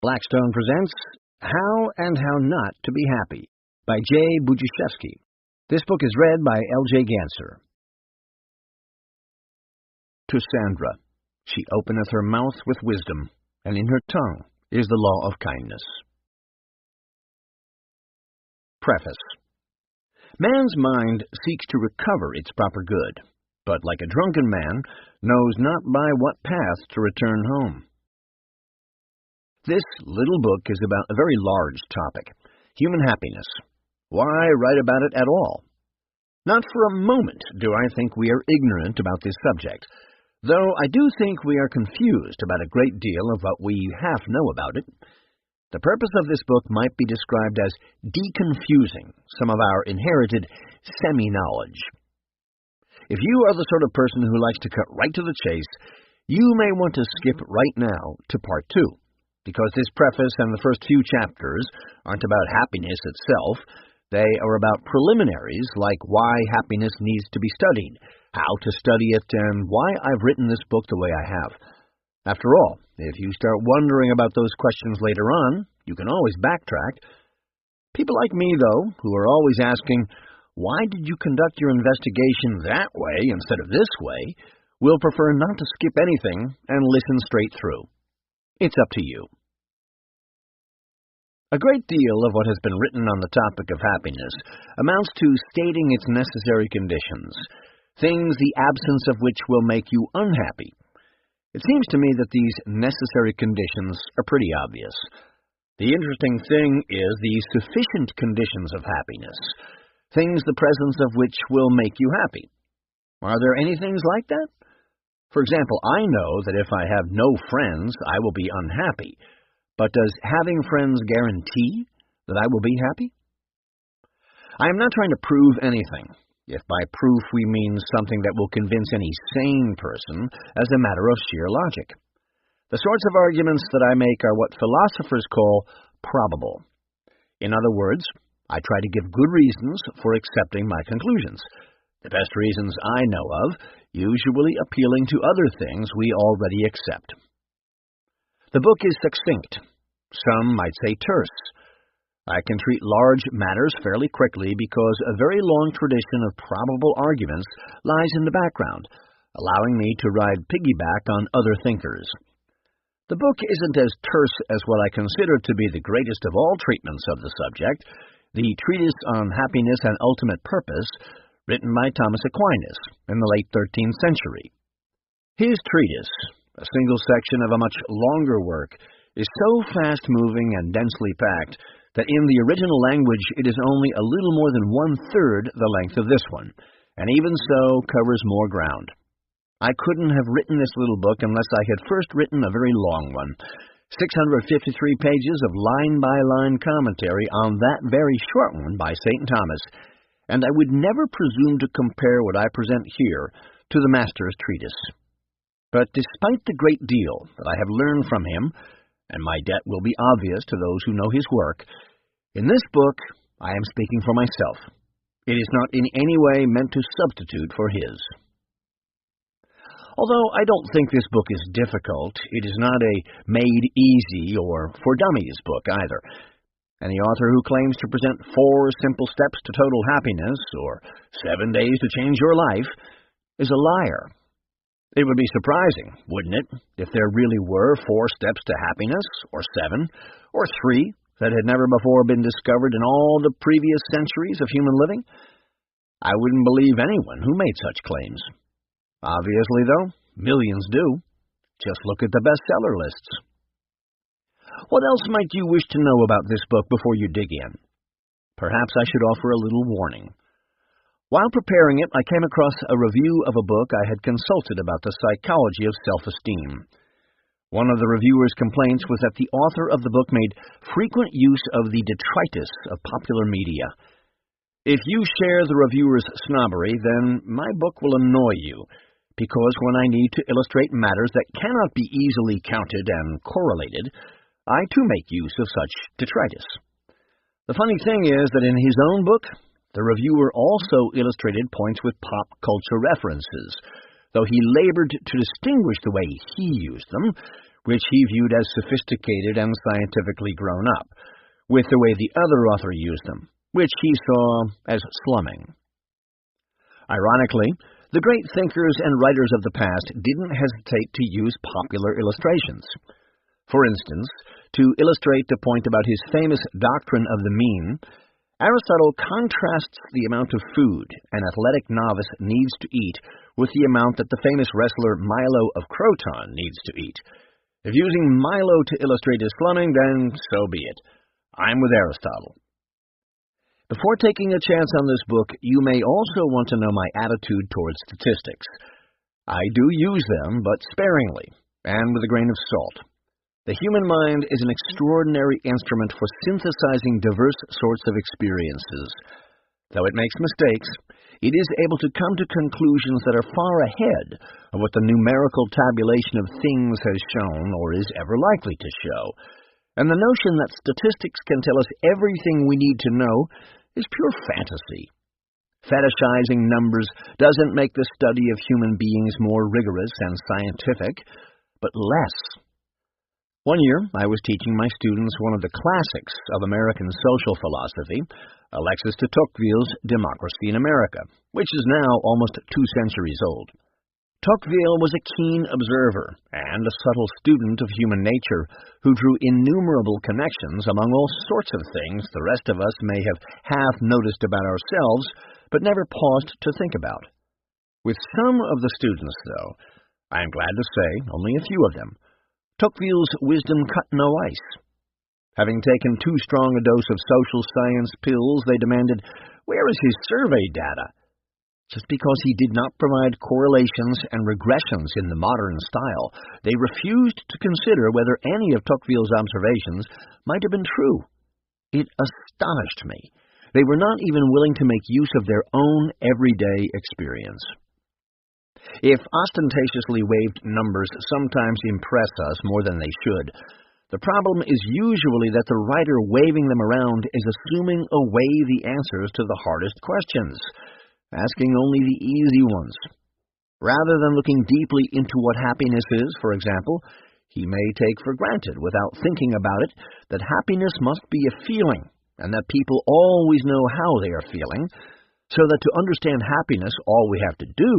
Blackstone presents How and How Not to Be Happy by J. Budziszewski. This book is read by L.J. Ganser. To Sandra, she openeth her mouth with wisdom, and in her tongue is the law of kindness. Preface. Man's mind seeks to recover its proper good, but like a drunken man, knows not by what path to return home. This little book is about a very large topic, human happiness. Why write about it at all? Not for a moment do I think we are ignorant about this subject, though I do think we are confused about a great deal of what we half know about it. The purpose of this book might be described as deconfusing some of our inherited semi-knowledge. If you are the sort of person who likes to cut right to the chase, you may want to skip right now to Part 2. Because this preface and the first few chapters aren't about happiness itself. They are about preliminaries like why happiness needs to be studied, how to study it, and why I've written this book the way I have. After all, if you start wondering about those questions later on, you can always backtrack. People like me, though, who are always asking, why did you conduct your investigation that way instead of this way, will prefer not to skip anything and listen straight through. It's up to you. A great deal of what has been written on the topic of happiness amounts to stating its necessary conditions, things the absence of which will make you unhappy. It seems to me that these necessary conditions are pretty obvious. The interesting thing is the sufficient conditions of happiness, things the presence of which will make you happy. Are there any things like that? For example, I know that if I have no friends, I will be unhappy. But does having friends guarantee that I will be happy? I am not trying to prove anything, if by proof we mean something that will convince any sane person as a matter of sheer logic. The sorts of arguments that I make are what philosophers call probable. In other words, I try to give good reasons for accepting my conclusions. The best reasons I know of, usually appealing to other things we already accept. The book is succinct. Some might say terse. I can treat large matters fairly quickly because a very long tradition of probable arguments lies in the background, allowing me to ride piggyback on other thinkers. The book isn't as terse as what I consider to be the greatest of all treatments of the subject, the Treatise on Happiness and Ultimate Purpose, written by Thomas Aquinas in the late 13th century. His treatise, a single section of a much longer work, is so fast-moving and densely packed that in the original language it is only a little more than one-third the length of this one, and even so covers more ground. I couldn't have written this little book unless I had first written a very long one, 653 pages of line-by-line commentary on that very short one by St. Thomas, and I would never presume to compare what I present here to the Master's treatise. But despite the great deal that I have learned from him, and my debt will be obvious to those who know his work, in this book I am speaking for myself. It is not in any way meant to substitute for his. Although I don't think this book is difficult, it is not a made easy or for dummies book either. Any author who claims to present 4 simple steps to total happiness, or 7 days to change your life, is a liar. It would be surprising, wouldn't it, if there really were 4 steps to happiness, or 7, or 3, that had never before been discovered in all the previous centuries of human living? I wouldn't believe anyone who made such claims. Obviously, though, millions do. Just look at the bestseller lists. What else might you wish to know about this book before you dig in? Perhaps I should offer a little warning. While preparing it, I came across a review of a book I had consulted about the psychology of self-esteem. One of the reviewer's complaints was that the author of the book made frequent use of the detritus of popular media. If you share the reviewer's snobbery, then my book will annoy you, because when I need to illustrate matters that cannot be easily counted and correlated, I too make use of such detritus. The funny thing is that in his own book, the reviewer also illustrated points with pop culture references, though he labored to distinguish the way he used them, which he viewed as sophisticated and scientifically grown up, with the way the other author used them, which he saw as slumming. Ironically, the great thinkers and writers of the past didn't hesitate to use popular illustrations. For instance, to illustrate the point about his famous doctrine of the mean, Aristotle contrasts the amount of food an athletic novice needs to eat with the amount that the famous wrestler Milo of Croton needs to eat. If using Milo to illustrate his slumming, then so be it. I'm with Aristotle. Before taking a chance on this book, you may also want to know my attitude towards statistics. I do use them, but sparingly, and with a grain of salt. The human mind is an extraordinary instrument for synthesizing diverse sorts of experiences. Though it makes mistakes, it is able to come to conclusions that are far ahead of what the numerical tabulation of things has shown or is ever likely to show. And the notion that statistics can tell us everything we need to know is pure fantasy. Fetishizing numbers doesn't make the study of human beings more rigorous and scientific, but less. One year, I was teaching my students one of the classics of American social philosophy, Alexis de Tocqueville's Democracy in America, which is now almost 2 centuries old. Tocqueville was a keen observer and a subtle student of human nature who drew innumerable connections among all sorts of things the rest of us may have half noticed about ourselves, but never paused to think about. With some of the students, though, I am glad to say only a few of them, Tocqueville's wisdom cut no ice. Having taken too strong a dose of social science pills, they demanded, "Where is his survey data?" Just because he did not provide correlations and regressions in the modern style, they refused to consider whether any of Tocqueville's observations might have been true. It astonished me. They were not even willing to make use of their own everyday experience. If ostentatiously waved numbers sometimes impress us more than they should, the problem is usually that the writer waving them around is assuming away the answers to the hardest questions, asking only the easy ones. Rather than looking deeply into what happiness is, for example, he may take for granted, without thinking about it, that happiness must be a feeling, and that people always know how they are feeling, so that to understand happiness, all we have to do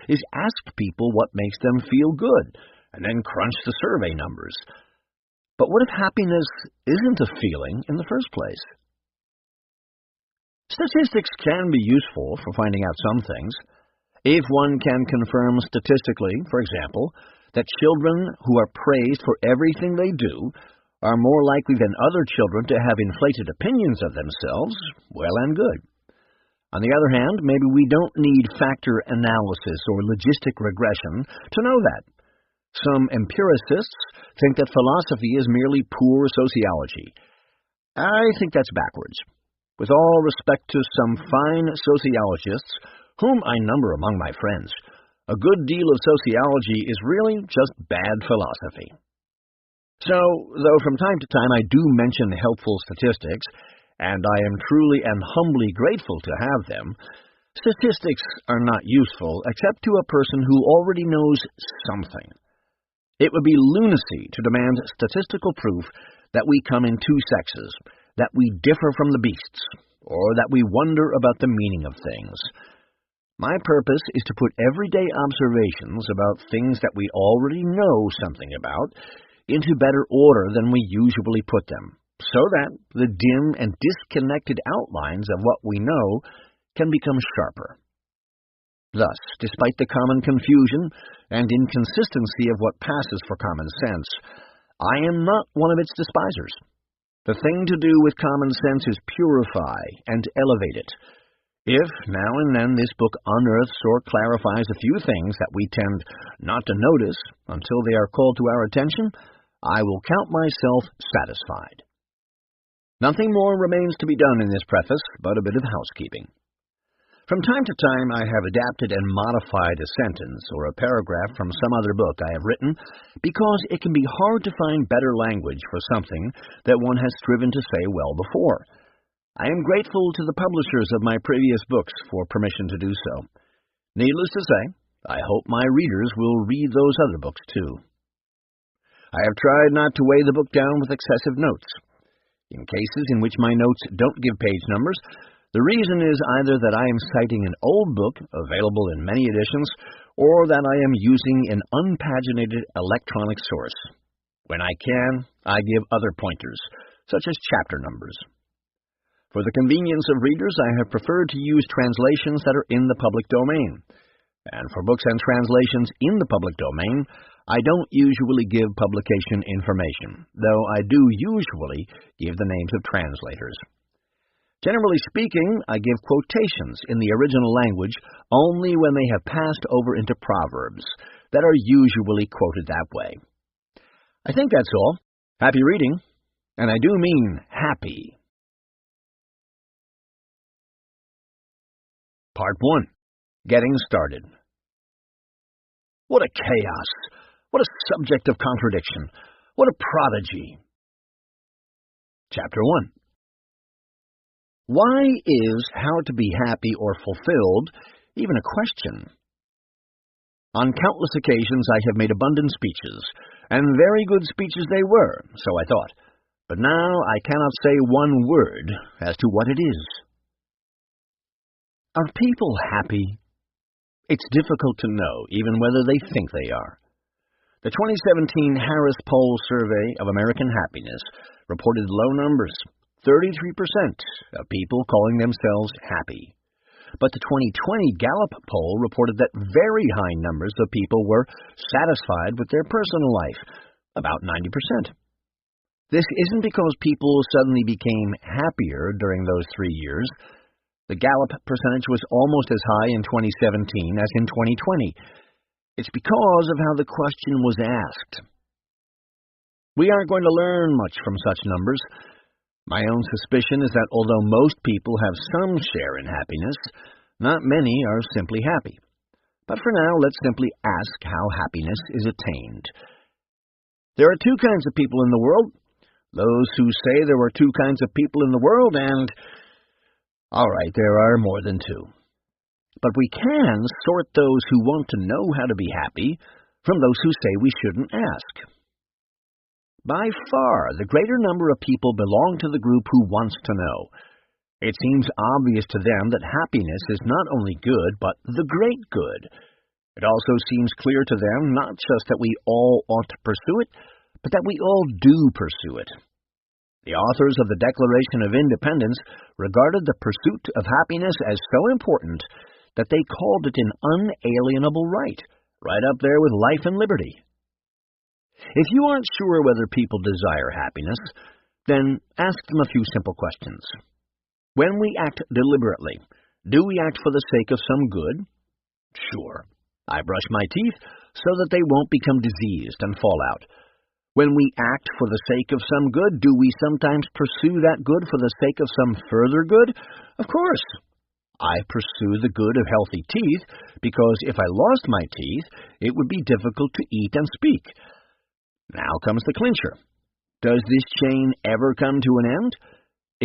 is ask people what makes them feel good, and then crunch the survey numbers. But what if happiness isn't a feeling in the first place? Statistics can be useful for finding out some things. If one can confirm statistically, for example, that children who are praised for everything they do are more likely than other children to have inflated opinions of themselves, well and good. On the other hand, maybe we don't need factor analysis or logistic regression to know that. Some empiricists think that philosophy is merely poor sociology. I think that's backwards. With all respect to some fine sociologists, whom I number among my friends, a good deal of sociology is really just bad philosophy. So, though from time to time I do mention helpful statistics, and I am truly and humbly grateful to have them, statistics are not useful except to a person who already knows something. It would be lunacy to demand statistical proof that we come in 2 sexes, that we differ from the beasts, or that we wonder about the meaning of things. My purpose is to put everyday observations about things that we already know something about into better order than we usually put them, so that the dim and disconnected outlines of what we know can become sharper. Thus, despite the common confusion and inconsistency of what passes for common sense, I am not one of its despisers. The thing to do with common sense is purify and elevate it. If, now and then, this book unearths or clarifies a few things that we tend not to notice until they are called to our attention, I will count myself satisfied. Nothing more remains to be done in this preface but a bit of housekeeping. From time to time I have adapted and modified a sentence or a paragraph from some other book I have written because it can be hard to find better language for something that one has striven to say well before. I am grateful to the publishers of my previous books for permission to do so. Needless to say, I hope my readers will read those other books too. I have tried not to weigh the book down with excessive notes. In cases in which my notes don't give page numbers, the reason is either that I am citing an old book, available in many editions, or that I am using an unpaginated electronic source. When I can, I give other pointers, such as chapter numbers. For the convenience of readers, I have preferred to use translations that are in the public domain. And for books and translations in the public domain, I don't usually give publication information, though I do usually give the names of translators. Generally speaking, I give quotations in the original language only when they have passed over into proverbs that are usually quoted that way. I think that's all. Happy reading, and I do mean happy. Part 1. Getting Started. What a chaos! What a subject of contradiction! What a prodigy! Chapter 1. Why is how to be happy or fulfilled even a question? On countless occasions I have made abundant speeches, and very good speeches they were, so I thought. But now I cannot say one word as to what it is. Are people happy? It's difficult to know, even whether they think they are. The 2017 Harris Poll Survey of American Happiness reported low numbers, 33% of people calling themselves happy. But the 2020 Gallup poll reported that very high numbers of people were satisfied with their personal life, about 90%. This isn't because people suddenly became happier during those 3 years. The Gallup percentage was almost as high in 2017 as in 2020. It's because of how the question was asked. We aren't going to learn much from such numbers. My own suspicion is that although most people have some share in happiness, not many are simply happy. But for now, let's simply ask how happiness is attained. There are two kinds of people in the world. Those who say there were two kinds of people in the world, and all right, there are more than two. But we can sort those who want to know how to be happy from those who say we shouldn't ask. By far, the greater number of people belong to the group who wants to know. It seems obvious to them that happiness is not only good, but the great good. It also seems clear to them not just that we all ought to pursue it, but that we all do pursue it. The authors of the Declaration of Independence regarded the pursuit of happiness as so important that they called it an unalienable right, right up there with life and liberty. If you aren't sure whether people desire happiness, then ask them a few simple questions. When we act deliberately, do we act for the sake of some good? Sure. I brush my teeth so that they won't become diseased and fall out. When we act for the sake of some good, do we sometimes pursue that good for the sake of some further good? Of course. I pursue the good of healthy teeth because if I lost my teeth, it would be difficult to eat and speak. Now comes the clincher. Does this chain ever come to an end?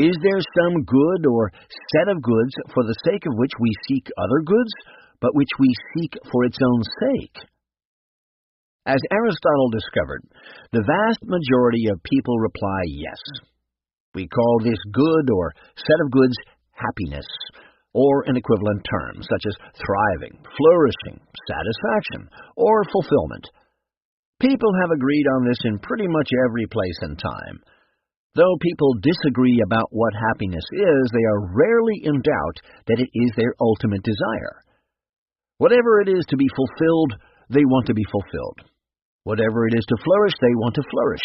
Is there some good or set of goods for the sake of which we seek other goods, but which we seek for its own sake? As Aristotle discovered, the vast majority of people reply yes. We call this good or set of goods happiness, or an equivalent term, such as thriving, flourishing, satisfaction, or fulfillment. People have agreed on this in pretty much every place and time. Though people disagree about what happiness is, they are rarely in doubt that it is their ultimate desire. Whatever it is to be fulfilled, they want to be fulfilled. Whatever it is to flourish, they want to flourish.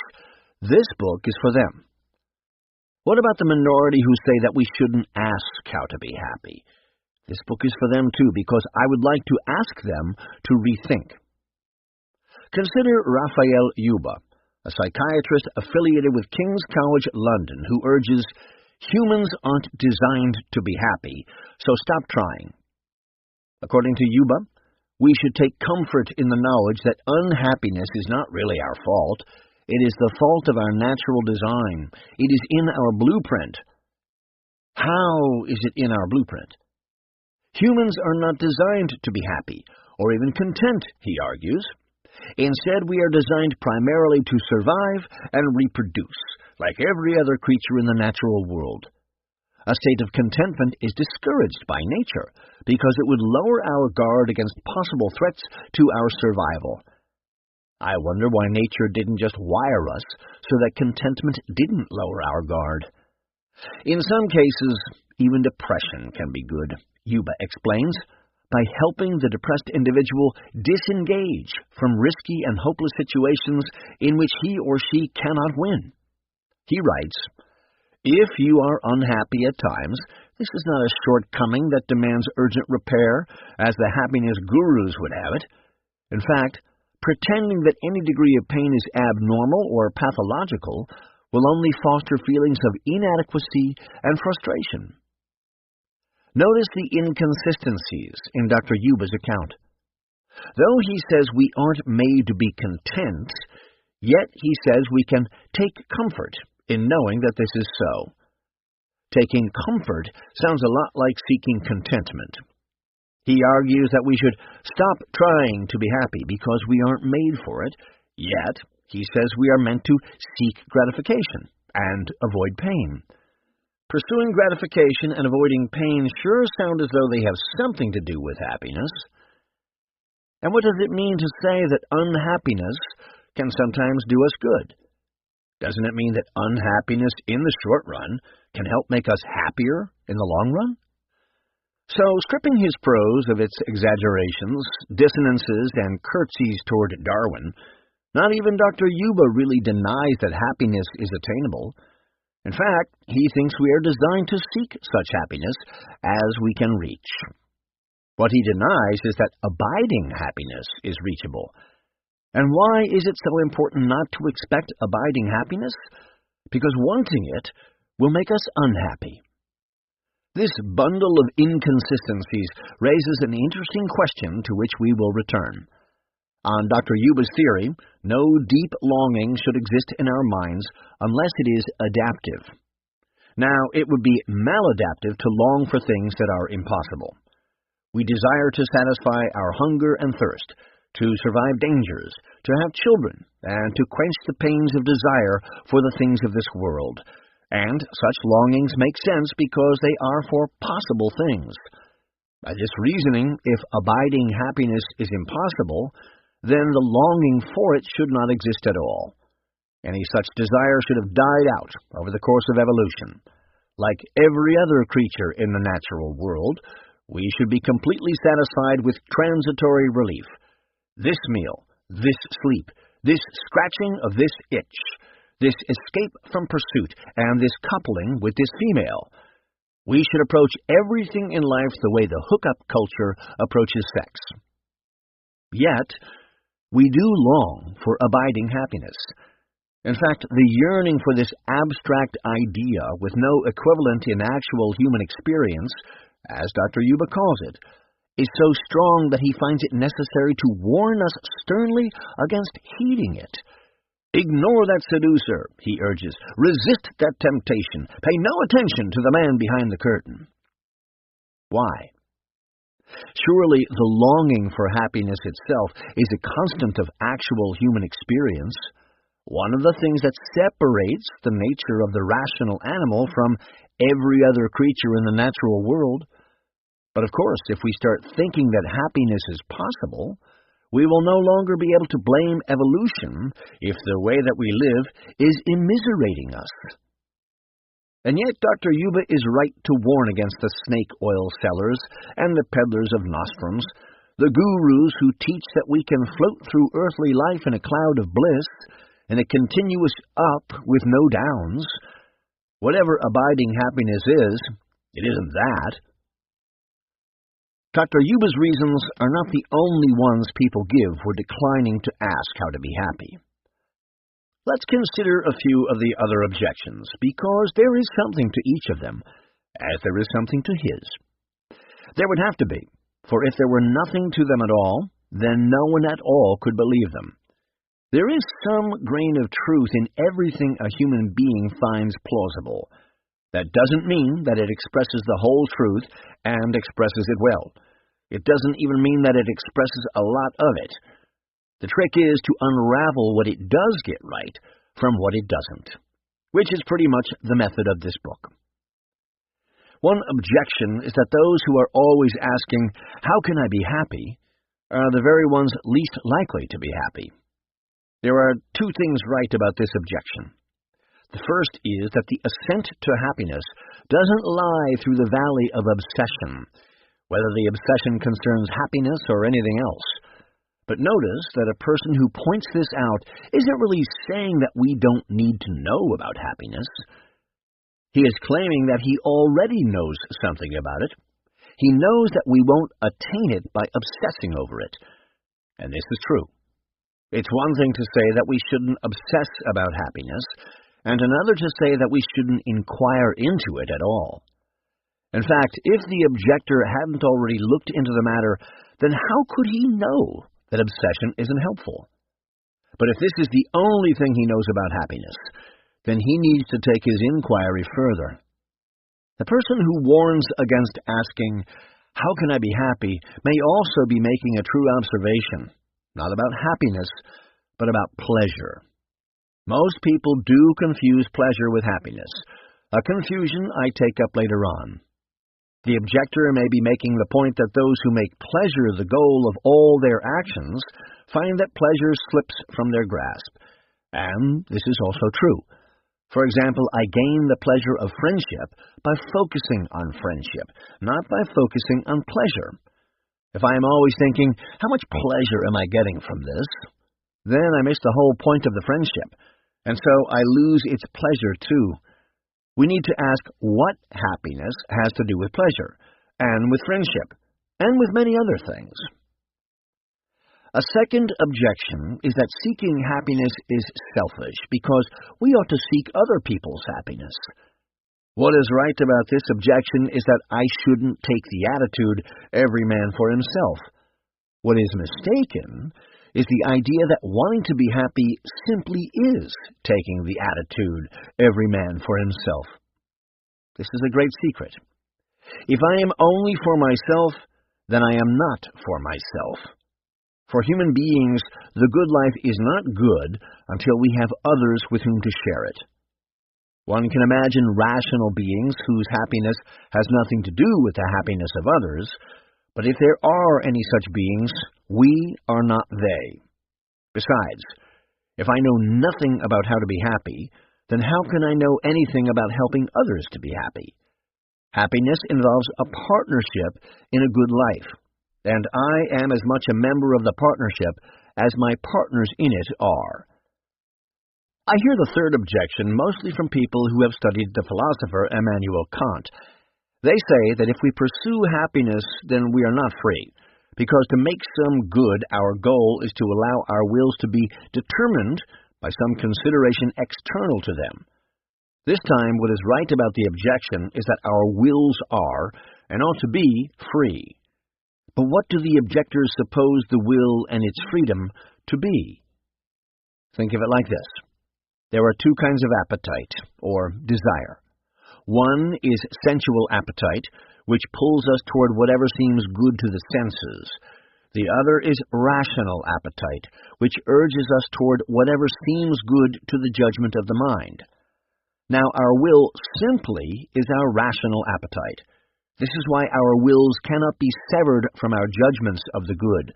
This book is for them. What about the minority who say that we shouldn't ask how to be happy? This book is for them too, because I would like to ask them to rethink. Consider Raphael Yuba, a psychiatrist affiliated with King's College London, who urges, humans aren't designed to be happy, so stop trying. According to Yuba, we should take comfort in the knowledge that unhappiness is not really our fault. It is the fault of our natural design. It is in our blueprint. How is it in our blueprint? Humans are not designed to be happy, or even content, he argues. Instead, we are designed primarily to survive and reproduce, like every other creature in the natural world. A state of contentment is discouraged by nature because it would lower our guard against possible threats to our survival. I wonder why nature didn't just wire us so that contentment didn't lower our guard. In some cases, even depression can be good, Yuba explains, by helping the depressed individual disengage from risky and hopeless situations in which he or she cannot win. He writes, "If you are unhappy at times, this is not a shortcoming that demands urgent repair, as the happiness gurus would have it. In fact, pretending that any degree of pain is abnormal or pathological will only foster feelings of inadequacy and frustration." Notice the inconsistencies in Dr. Yuba's account. Though he says we aren't made to be content, yet he says we can take comfort in knowing that this is so. Taking comfort sounds a lot like seeking contentment. He argues that we should stop trying to be happy because we aren't made for it, yet he says we are meant to seek gratification and avoid pain. Pursuing gratification and avoiding pain sure sound as though they have something to do with happiness. And what does it mean to say that unhappiness can sometimes do us good? Doesn't it mean that unhappiness in the short run can help make us happier in the long run? So, stripping his prose of its exaggerations, dissonances, and curtsies toward Darwin, not even Dr. Yuba really denies that happiness is attainable. In fact, he thinks we are designed to seek such happiness as we can reach. What he denies is that abiding happiness is reachable. And why is it so important not to expect abiding happiness? Because wanting it will make us unhappy. This bundle of inconsistencies raises an interesting question to which we will return. On Dr. Yuba's theory, no deep longing should exist in our minds unless it is adaptive. Now, it would be maladaptive to long for things that are impossible. We desire to satisfy our hunger and thirst, to survive dangers, to have children, and to quench the pains of desire for the things of this world. And such longings make sense because they are for possible things. By this reasoning, if abiding happiness is impossible, then the longing for it should not exist at all. Any such desire should have died out over the course of evolution. Like every other creature in the natural world, we should be completely satisfied with transitory relief. This meal, this sleep, this scratching of this itch, this escape from pursuit, and this coupling with this female. We should approach everything in life the way the hookup culture approaches sex. Yet, we do long for abiding happiness. In fact, the yearning for this abstract idea with no equivalent in actual human experience, as Dr. Yuba calls it, is so strong that he finds it necessary to warn us sternly against heeding it. Ignore that seducer, he urges. Resist that temptation. Pay no attention to the man behind the curtain. Why? Surely the longing for happiness itself is a constant of actual human experience, one of the things that separates the nature of the rational animal from every other creature in the natural world. But of course, if we start thinking that happiness is possible, we will no longer be able to blame evolution if the way that we live is immiserating us. And yet Dr. Yuba is right to warn against the snake oil sellers and the peddlers of nostrums, the gurus who teach that we can float through earthly life in a cloud of bliss, in a continuous up with no downs. Whatever abiding happiness is, it isn't that. Dr. Yuba's reasons are not the only ones people give for declining to ask how to be happy. Let's consider a few of the other objections, because there is something to each of them, as there is something to his. There would have to be, for if there were nothing to them at all, then no one at all could believe them. There is some grain of truth in everything a human being finds plausible. That doesn't mean that it expresses the whole truth and expresses it well. It doesn't even mean that it expresses a lot of it. The trick is to unravel what it does get right from what it doesn't, which is pretty much the method of this book. One objection is that those who are always asking, "How can I be happy?" are the very ones least likely to be happy. There are two things right about this objection. The first is that the ascent to happiness doesn't lie through the valley of obsession, whether the obsession concerns happiness or anything else. But notice that a person who points this out isn't really saying that we don't need to know about happiness. He is claiming that he already knows something about it. He knows that we won't attain it by obsessing over it. And this is true. It's one thing to say that we shouldn't obsess about happiness, and another to say that we shouldn't inquire into it at all. In fact, if the objector hadn't already looked into the matter, then how could he know that obsession isn't helpful? But if this is the only thing he knows about happiness, then he needs to take his inquiry further. The person who warns against asking, "How can I be happy?" may also be making a true observation, not about happiness, but about pleasure. Most people do confuse pleasure with happiness, a confusion I take up later on. The objector may be making the point that those who make pleasure the goal of all their actions find that pleasure slips from their grasp. And this is also true. For example, I gain the pleasure of friendship by focusing on friendship, not by focusing on pleasure. If I am always thinking, "How much pleasure am I getting from this?" then I miss the whole point of the friendship, and so I lose its pleasure too. We need to ask what happiness has to do with pleasure, and with friendship, and with many other things. A second objection is that seeking happiness is selfish, because we ought to seek other people's happiness. What is right about this objection is that I shouldn't take the attitude, "Every man for himself." What is mistaken is the idea that wanting to be happy simply is taking the attitude, "Every man for himself." This is a great secret. If I am only for myself, then I am not for myself. For human beings, the good life is not good until we have others with whom to share it. One can imagine rational beings whose happiness has nothing to do with the happiness of others, but if there are any such beings, we are not they. Besides, if I know nothing about how to be happy, then how can I know anything about helping others to be happy? Happiness involves a partnership in a good life, and I am as much a member of the partnership as my partners in it are. I hear the third objection mostly from people who have studied the philosopher Immanuel Kant. They say that if we pursue happiness, then we are not free, because to make some good, our goal is to allow our wills to be determined by some consideration external to them. This time, what is right about the objection is that our wills are, and ought to be, free. But what do the objectors suppose the will and its freedom to be? Think of it like this. There are two kinds of appetite, or desire. One is sensual appetite, which pulls us toward whatever seems good to the senses. The other is rational appetite, which urges us toward whatever seems good to the judgment of the mind. Now, our will simply is our rational appetite. This is why our wills cannot be severed from our judgments of the good,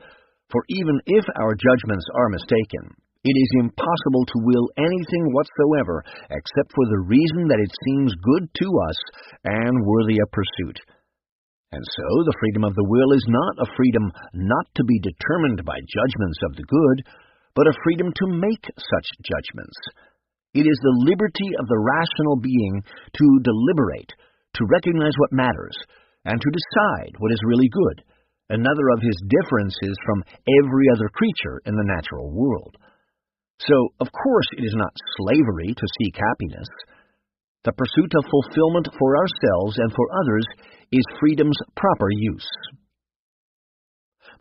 for even if our judgments are mistaken, it is impossible to will anything whatsoever except for the reason that it seems good to us and worthy of pursuit. And so the freedom of the will is not a freedom not to be determined by judgments of the good, but a freedom to make such judgments. It is the liberty of the rational being to deliberate, to recognize what matters, and to decide what is really good, another of his differences from every other creature in the natural world. So, of course, it is not slavery to seek happiness. The pursuit of fulfillment for ourselves and for others is freedom's proper use.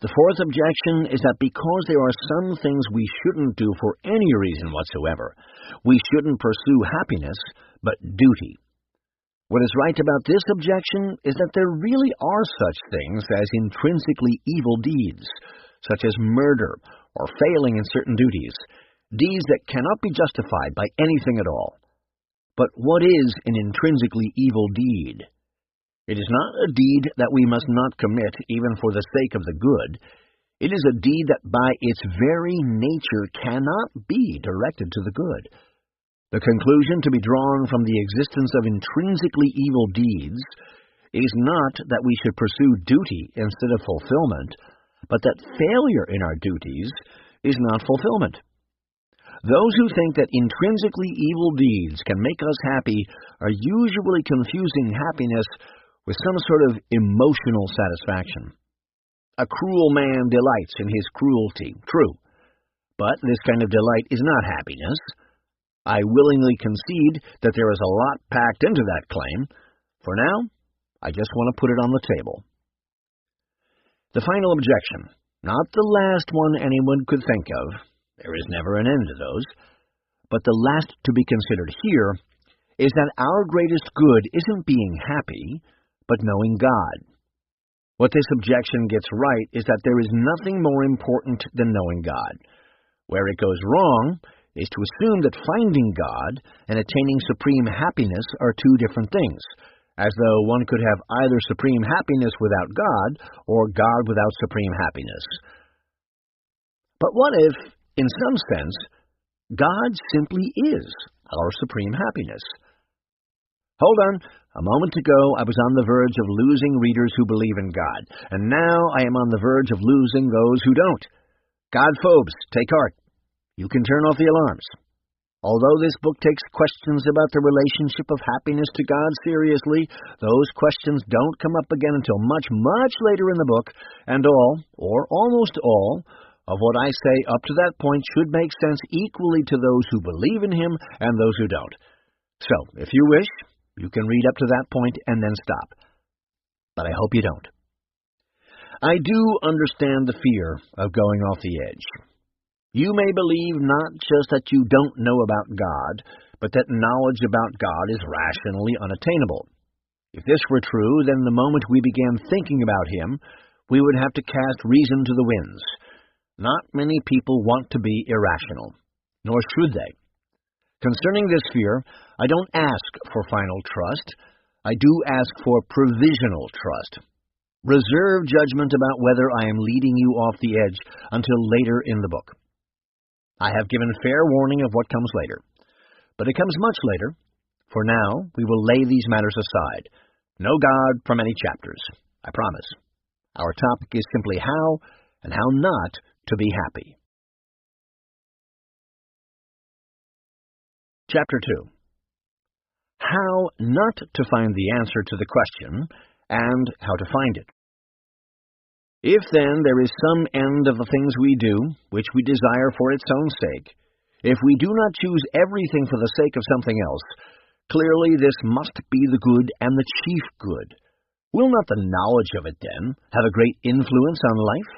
The fourth objection is that because there are some things we shouldn't do for any reason whatsoever, we shouldn't pursue happiness, but duty. What is right about this objection is that there really are such things as intrinsically evil deeds, such as murder, or failing in certain duties, deeds that cannot be justified by anything at all. But what is an intrinsically evil deed? It is not a deed that we must not commit even for the sake of the good. It is a deed that by its very nature cannot be directed to the good. The conclusion to be drawn from the existence of intrinsically evil deeds is not that we should pursue duty instead of fulfillment, but that failure in our duties is not fulfillment. Those who think that intrinsically evil deeds can make us happy are usually confusing happiness with some sort of emotional satisfaction. A cruel man delights in his cruelty, true, but this kind of delight is not happiness. I willingly concede that there is a lot packed into that claim. For now, I just want to put it on the table. The final objection, not the last one anyone could think of, there is never an end to those, but the last to be considered here is that our greatest good isn't being happy, but knowing God. What this objection gets right is that there is nothing more important than knowing God. Where it goes wrong is to assume that finding God and attaining supreme happiness are two different things, as though one could have either supreme happiness without God or God without supreme happiness. But what if, in some sense, God simply is our supreme happiness? Hold on. A moment ago, I was on the verge of losing readers who believe in God, and now I am on the verge of losing those who don't. Godphobes, take heart. You can turn off the alarms. Although this book takes questions about the relationship of happiness to God seriously, those questions don't come up again until much, much later in the book, and all, or almost all, of what I say up to that point should make sense equally to those who believe in Him and those who don't. So, if you wish, you can read up to that point and then stop. But I hope you don't. I do understand the fear of going off the edge. You may believe not just that you don't know about God, but that knowledge about God is rationally unattainable. If this were true, then the moment we began thinking about Him, we would have to cast reason to the winds. Not many people want to be irrational, nor should they. Concerning this fear, I don't ask for final trust. I do ask for provisional trust. Reserve judgment about whether I am leading you off the edge until later in the book. I have given fair warning of what comes later, but it comes much later. For now, we will lay these matters aside. No God for many chapters, I promise. Our topic is simply how and how not to be happy. Chapter 2. How not to find the answer to the question, and how to find it. If, then, there is some end of the things we do, which we desire for its own sake, if we do not choose everything for the sake of something else, clearly this must be the good and the chief good. Will not the knowledge of it, then, have a great influence on life?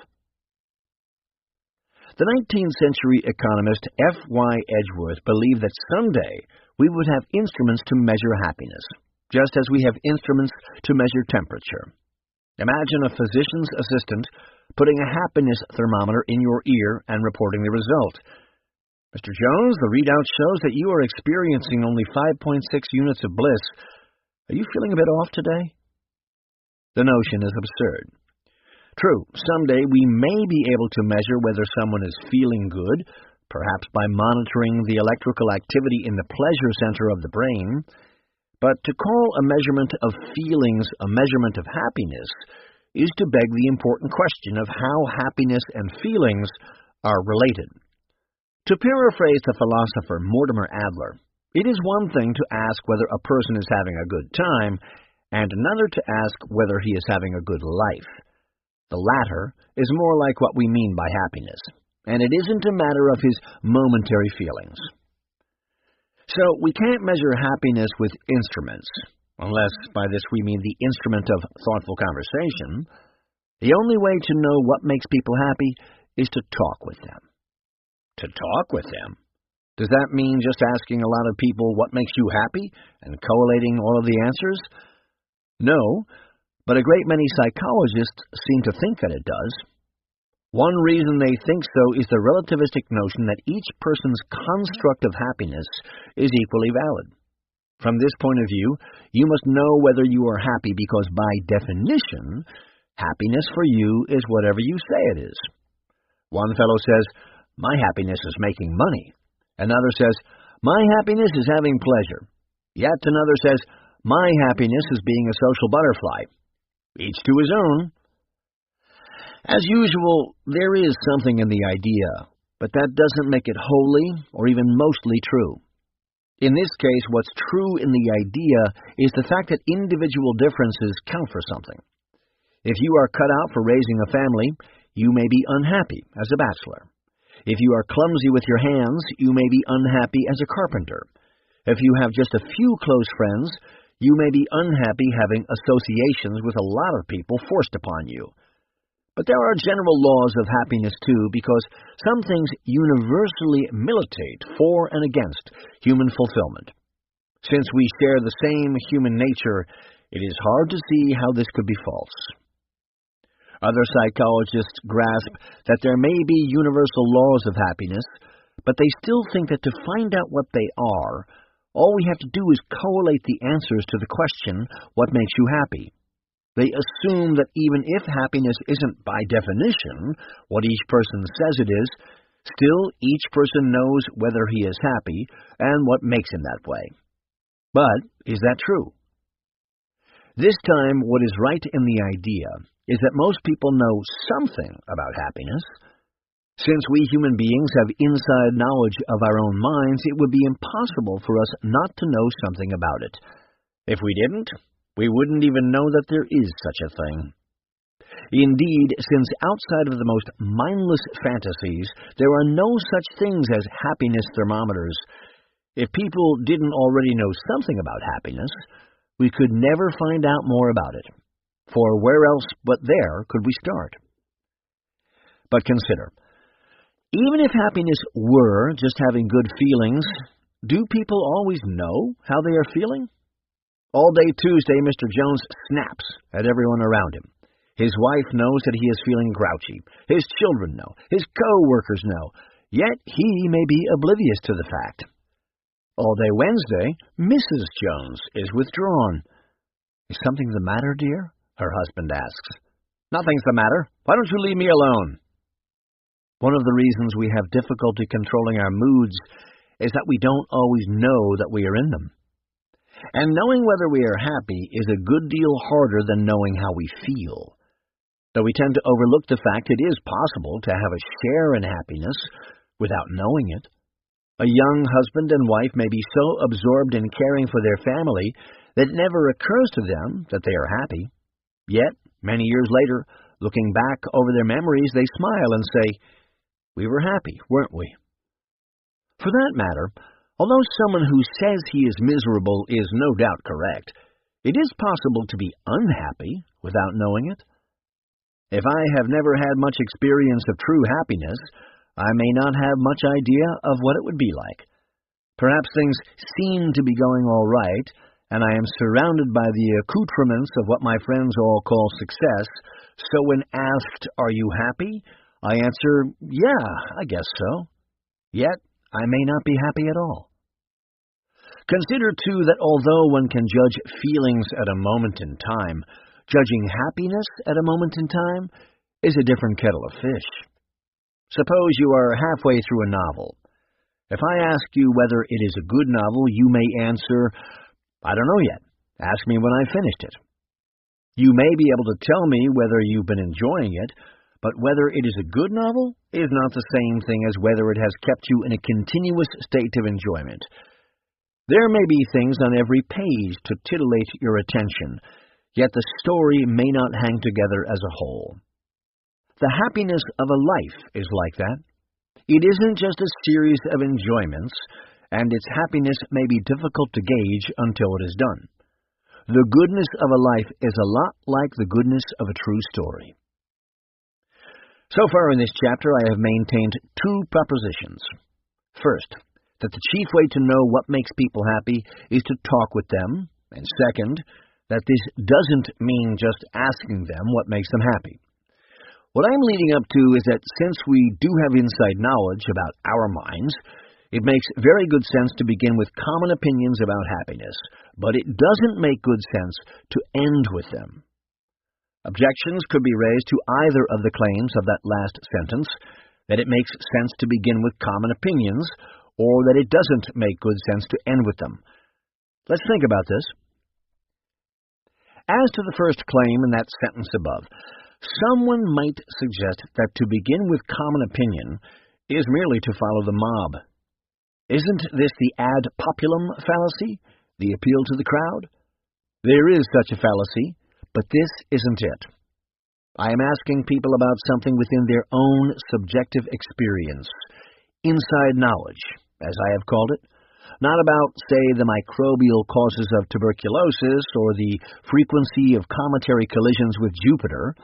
The 19th century economist F.Y. Edgeworth believed that someday we would have instruments to measure happiness, just as we have instruments to measure temperature. Imagine a physician's assistant putting a happiness thermometer in your ear and reporting the result. Mr. Jones, the readout shows that you are experiencing only 5.6 units of bliss. Are you feeling a bit off today? The notion is absurd. True, someday we may be able to measure whether someone is feeling good, perhaps by monitoring the electrical activity in the pleasure center of the brain. But to call a measurement of feelings a measurement of happiness is to beg the important question of how happiness and feelings are related. To paraphrase the philosopher Mortimer Adler, it is one thing to ask whether a person is having a good time, and another to ask whether he is having a good life. The latter is more like what we mean by happiness, and it isn't a matter of his momentary feelings. So, we can't measure happiness with instruments, unless by this we mean the instrument of thoughtful conversation. The only way to know what makes people happy is to talk with them. To talk with them? Does that mean just asking a lot of people what makes you happy and collating all of the answers? No, but a great many psychologists seem to think that it does. One reason they think so is the relativistic notion that each person's construct of happiness is equally valid. From this point of view, you must know whether you are happy because, by definition, happiness for you is whatever you say it is. One fellow says, "My happiness is making money." Another says, "My happiness is having pleasure." Yet another says, "My happiness is being a social butterfly." Each to his own. As usual, there is something in the idea, but that doesn't make it wholly or even mostly true. In this case, what's true in the idea is the fact that individual differences count for something. If you are cut out for raising a family, you may be unhappy as a bachelor. If you are clumsy with your hands, you may be unhappy as a carpenter. If you have just a few close friends, you may be unhappy having associations with a lot of people forced upon you. But there are general laws of happiness, too, because some things universally militate for and against human fulfillment. Since we share the same human nature, it is hard to see how this could be false. Other psychologists grasp that there may be universal laws of happiness, but they still think that to find out what they are, all we have to do is collate the answers to the question, what makes you happy? They assume that even if happiness isn't by definition what each person says it is, still each person knows whether he is happy and what makes him that way. But is that true? This time, what is right in the idea is that most people know something about happiness. Since we human beings have inside knowledge of our own minds, it would be impossible for us not to know something about it. If we didn't, we wouldn't even know that there is such a thing. Indeed, since outside of the most mindless fantasies, there are no such things as happiness thermometers, if people didn't already know something about happiness, we could never find out more about it. For where else but there could we start? But consider, even if happiness were just having good feelings, do people always know how they are feeling? All day Tuesday, Mr. Jones snaps at everyone around him. His wife knows that he is feeling grouchy. His children know. His co-workers know. Yet he may be oblivious to the fact. All day Wednesday, Mrs. Jones is withdrawn. "Is something the matter, dear?" her husband asks. "Nothing's the matter. Why don't you leave me alone?" One of the reasons we have difficulty controlling our moods is that we don't always know that we are in them. And knowing whether we are happy is a good deal harder than knowing how we feel. Though we tend to overlook the fact it is possible to have a share in happiness without knowing it. A young husband and wife may be so absorbed in caring for their family that it never occurs to them that they are happy. Yet, many years later, looking back over their memories, they smile and say, "We were happy, weren't we?" For that matter, although someone who says he is miserable is no doubt correct, it is possible to be unhappy without knowing it. If I have never had much experience of true happiness, I may not have much idea of what it would be like. Perhaps things seem to be going all right, and I am surrounded by the accoutrements of what my friends all call success, so when asked, "Are you happy?" I answer, "Yeah, I guess so." Yet, I may not be happy at all. Consider, too, that although one can judge feelings at a moment in time, judging happiness at a moment in time is a different kettle of fish. Suppose you are halfway through a novel. If I ask you whether it is a good novel, you may answer, "I don't know yet. Ask me when I've finished it." You may be able to tell me whether you've been enjoying it, but whether it is a good novel is not the same thing as whether it has kept you in a continuous state of enjoyment. There may be things on every page to titillate your attention, yet the story may not hang together as a whole. The happiness of a life is like that. It isn't just a series of enjoyments, and its happiness may be difficult to gauge until it is done. The goodness of a life is a lot like the goodness of a true story. So far in this chapter, I have maintained two propositions. First, that the chief way to know what makes people happy is to talk with them, and second, that this doesn't mean just asking them what makes them happy. What I'm leading up to is that since we do have inside knowledge about our minds, it makes very good sense to begin with common opinions about happiness, but it doesn't make good sense to end with them. Objections could be raised to either of the claims of that last sentence, that it makes sense to begin with common opinions, or that it doesn't make good sense to end with them. Let's think about this. As to the first claim in that sentence above, someone might suggest that to begin with common opinion is merely to follow the mob. Isn't this the ad populum fallacy, the appeal to the crowd? There is such a fallacy, but this isn't it. I am asking people about something within their own subjective experience, inside knowledge, as I have called it. Not about, say, the microbial causes of tuberculosis or the frequency of cometary collisions with Jupiter.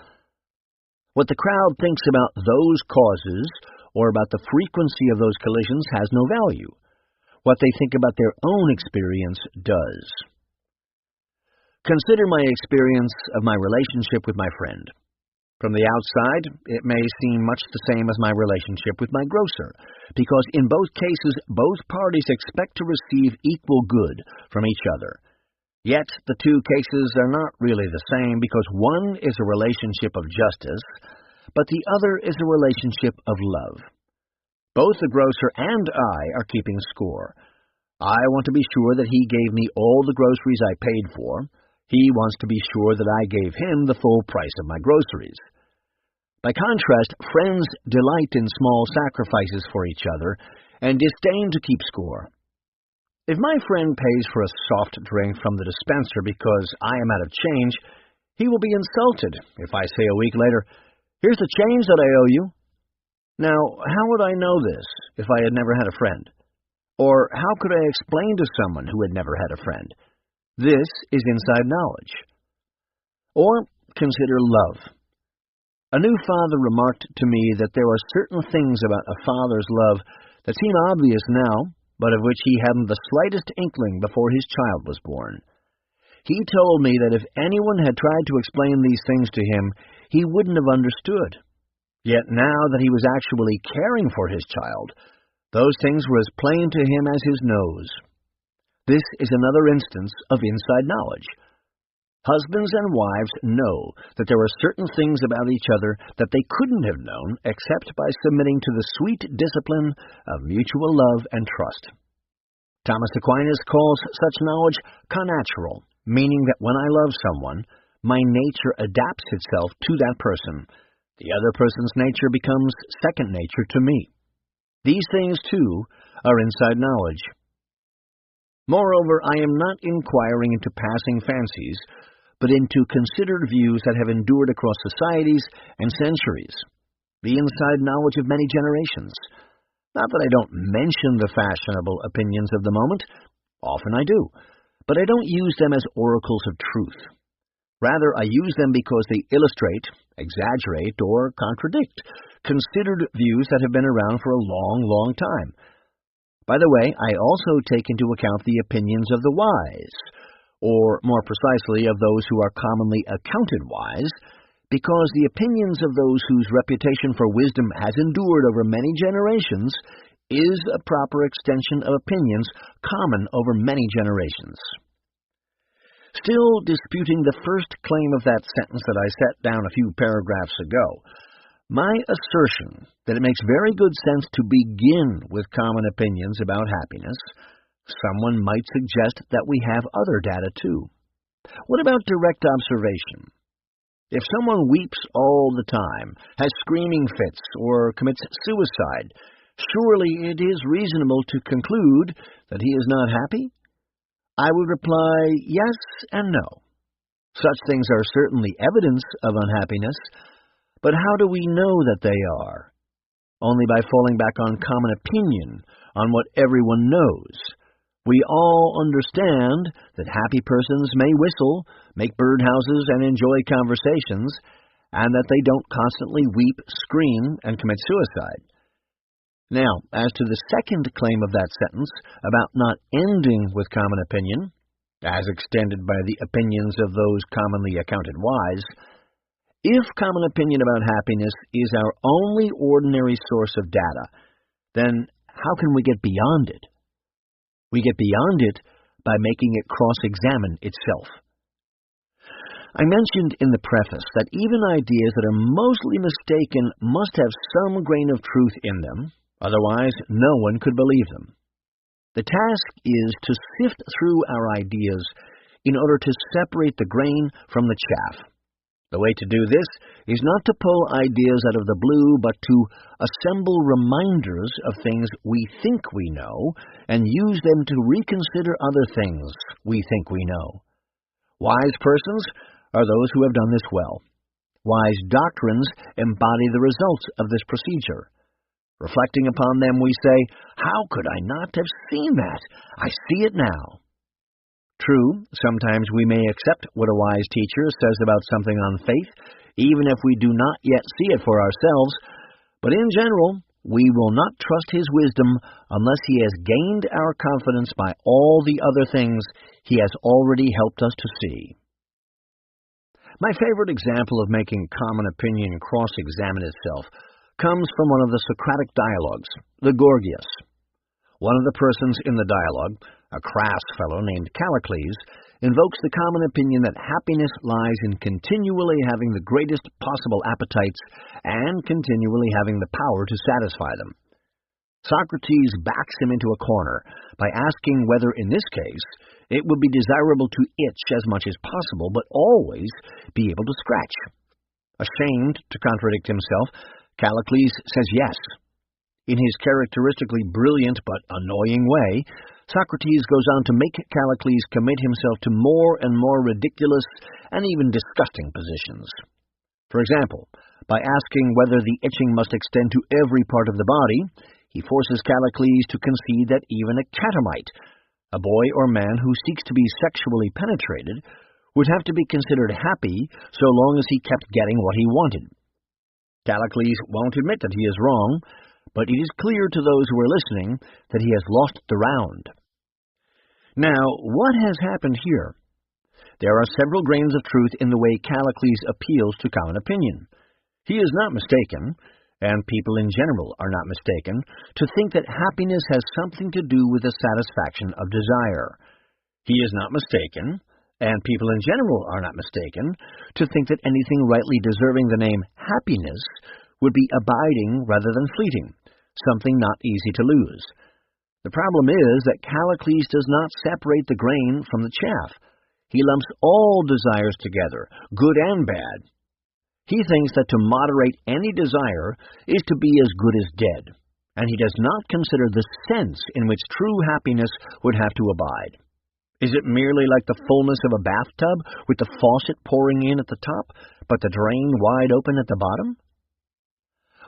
What the crowd thinks about those causes or about the frequency of those collisions has no value. What they think about their own experience does. Consider my experience of my relationship with my friend. From the outside, it may seem much the same as my relationship with my grocer, because in both cases, both parties expect to receive equal good from each other. Yet, the two cases are not really the same, because one is a relationship of justice, but the other is a relationship of love. Both the grocer and I are keeping score. I want to be sure that he gave me all the groceries I paid for. He wants to be sure that I gave him the full price of my groceries. By contrast, friends delight in small sacrifices for each other and disdain to keep score. If my friend pays for a soft drink from the dispenser because I am out of change, he will be insulted if I say a week later, "Here's the change that I owe you." Now, how would I know this if I had never had a friend? Or how could I explain to someone who had never had a friend? This is inside knowledge. Or consider love. A new father remarked to me that there are certain things about a father's love that seem obvious now, but of which he hadn't the slightest inkling before his child was born. He told me that if anyone had tried to explain these things to him, he wouldn't have understood. Yet now that he was actually caring for his child, those things were as plain to him as his nose. This is another instance of inside knowledge. Husbands and wives know that there are certain things about each other that they couldn't have known except by submitting to the sweet discipline of mutual love and trust. Thomas Aquinas calls such knowledge connatural, meaning that when I love someone, my nature adapts itself to that person. The other person's nature becomes second nature to me. These things, too, are inside knowledge. Moreover, I am not inquiring into passing fancies, but into considered views that have endured across societies and centuries, the inside knowledge of many generations. Not that I don't mention the fashionable opinions of the moment, often I do, but I don't use them as oracles of truth. Rather, I use them because they illustrate, exaggerate, or contradict considered views that have been around for a long, long time. By the way, I also take into account the opinions of the wise, or more precisely of those who are commonly accounted wise, because the opinions of those whose reputation for wisdom has endured over many generations is a proper extension of opinions common over many generations. Still disputing the first claim of that sentence that I set down a few paragraphs ago, my assertion that it makes very good sense to begin with common opinions about happiness, someone might suggest that we have other data too. What about direct observation? If someone weeps all the time, has screaming fits, or commits suicide, surely it is reasonable to conclude that he is not happy? I would reply yes and no. Such things are certainly evidence of unhappiness, but how do we know that they are? Only by falling back on common opinion, on what everyone knows. We all understand that happy persons may whistle, make birdhouses, and enjoy conversations, and that they don't constantly weep, scream, and commit suicide. Now, as to the second claim of that sentence, about not ending with common opinion, as extended by the opinions of those commonly accounted wise, If common opinion about happiness is our only ordinary source of data, then how can we get beyond it? We get beyond it by making it cross-examine itself. I mentioned in the preface that even ideas that are mostly mistaken must have some grain of truth in them, otherwise no one could believe them. The task is to sift through our ideas in order to separate the grain from the chaff. The way to do this is not to pull ideas out of the blue, but to assemble reminders of things we think we know and use them to reconsider other things we think we know. Wise persons are those who have done this well. Wise doctrines embody the results of this procedure. Reflecting upon them, we say, "How could I not have seen that? I see it now." True, sometimes we may accept what a wise teacher says about something on faith, even if we do not yet see it for ourselves, but in general, we will not trust his wisdom unless he has gained our confidence by all the other things he has already helped us to see. My favorite example of making common opinion cross-examine itself comes from one of the Socratic dialogues, the Gorgias. One of the persons in the dialogue, a crass fellow named Callicles, invokes the common opinion that happiness lies in continually having the greatest possible appetites and continually having the power to satisfy them. Socrates backs him into a corner by asking whether, in this case, it would be desirable to itch as much as possible, but always be able to scratch. Ashamed to contradict himself, Callicles says yes. In his characteristically brilliant but annoying way, Socrates goes on to make Callicles commit himself to more and more ridiculous and even disgusting positions. For example, by asking whether the itching must extend to every part of the body, he forces Callicles to concede that even a catamite, a boy or man who seeks to be sexually penetrated, would have to be considered happy so long as he kept getting what he wanted. Callicles won't admit that he is wrong, but it is clear to those who are listening that he has lost the round. Now, what has happened here? There are several grains of truth in the way Callicles appeals to common opinion. He is not mistaken, and people in general are not mistaken, to think that happiness has something to do with the satisfaction of desire. He is not mistaken, and people in general are not mistaken, to think that anything rightly deserving the name happiness would be abiding rather than fleeting, something not easy to lose. The problem is that Callicles does not separate the grain from the chaff. He lumps all desires together, good and bad. He thinks that to moderate any desire is to be as good as dead, and he does not consider the sense in which true happiness would have to abide. Is it merely like the fullness of a bathtub, with the faucet pouring in at the top, but the drain wide open at the bottom?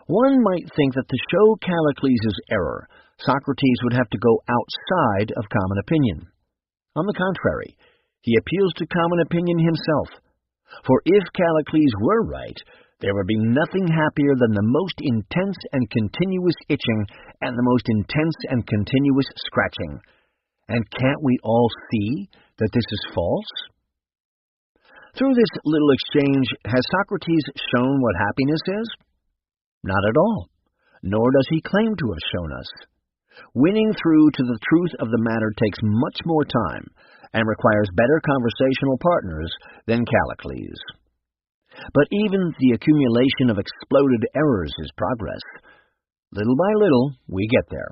One might think that to show Callicles' error, Socrates would have to go outside of common opinion. On the contrary, he appeals to common opinion himself. For if Callicles were right, there would be nothing happier than the most intense and continuous itching and the most intense and continuous scratching. And can't we all see that this is false? Through this little exchange, has Socrates shown what happiness is? Not at all, nor does he claim to have shown us. Winning through to the truth of the matter takes much more time and requires better conversational partners than Callicles. But even the accumulation of exploded errors is progress. Little by little, we get there.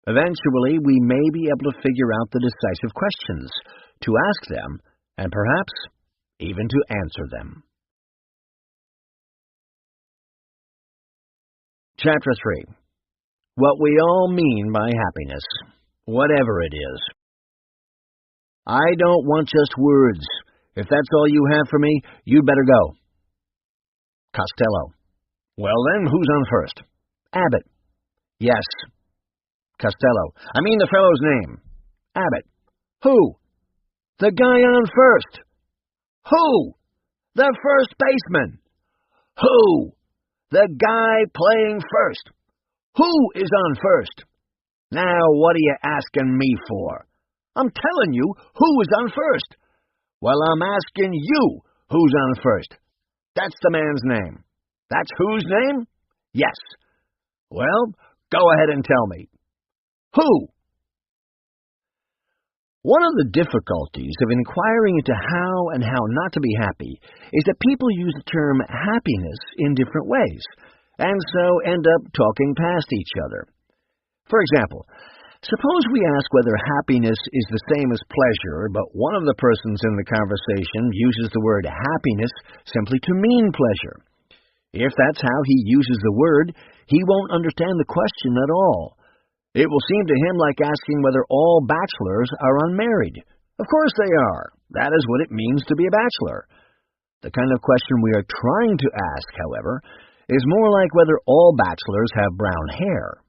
Eventually, we may be able to figure out the decisive questions, to ask them, and perhaps even to answer them. Chapter 3. What we all mean by happiness, whatever it is. I don't want just words. If that's all you have for me, you'd better go. Costello. Well then, who's on first? Abbott. Yes. Costello. I mean the fellow's name. Abbott. Who? The guy on first. Who? The first baseman. Who? The guy playing first. Who is on first? Now, what are you asking me for? I'm telling you who is on first. Well, I'm asking you who's on first. That's the man's name. That's whose name? Yes. Well, go ahead and tell me. Who? One of the difficulties of inquiring into how and how not to be happy is that people use the term happiness in different ways, and so end up talking past each other. For example, suppose we ask whether happiness is the same as pleasure, but one of the persons in the conversation uses the word happiness simply to mean pleasure. If that's how he uses the word, he won't understand the question at all. It will seem to him like asking whether all bachelors are unmarried. Of course they are. That is what it means to be a bachelor. The kind of question we are trying to ask, however, is more like whether all bachelors have brown hair.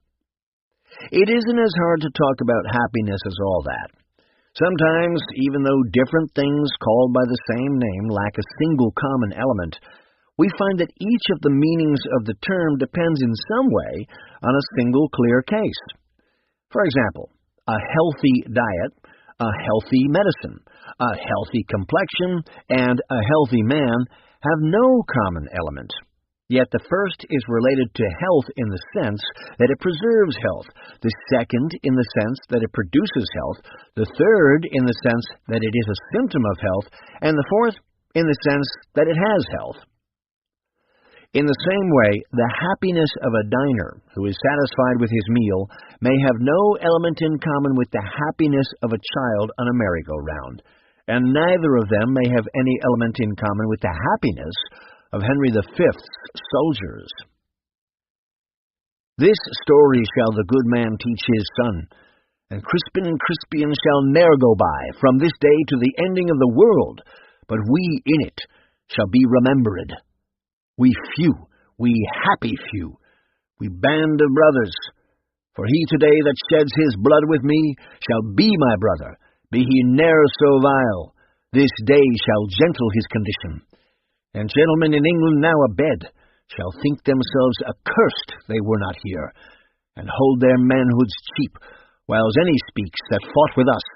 It isn't as hard to talk about happiness as all that. Sometimes, even though different things called by the same name lack a single common element, we find that each of the meanings of the term depends in some way on a single clear case. For example, a healthy diet, a healthy medicine, a healthy complexion, and a healthy man have no common element. Yet the first is related to health in the sense that it preserves health, the second in the sense that it produces health, the third in the sense that it is a symptom of health, and the fourth in the sense that it has health. In the same way, the happiness of a diner who is satisfied with his meal may have no element in common with the happiness of a child on a merry-go-round, and neither of them may have any element in common with the happiness of Henry V's soldiers. This story shall the good man teach his son, and Crispin Crispian shall ne'er go by from this day to the ending of the world, but we in it shall be remembered. We few, we happy few, we band of brothers. For he today that sheds his blood with me shall be my brother, be he ne'er so vile. This day shall gentle his condition. And gentlemen in England now abed shall think themselves accursed they were not here, and hold their manhoods cheap, whiles any speaks that fought with us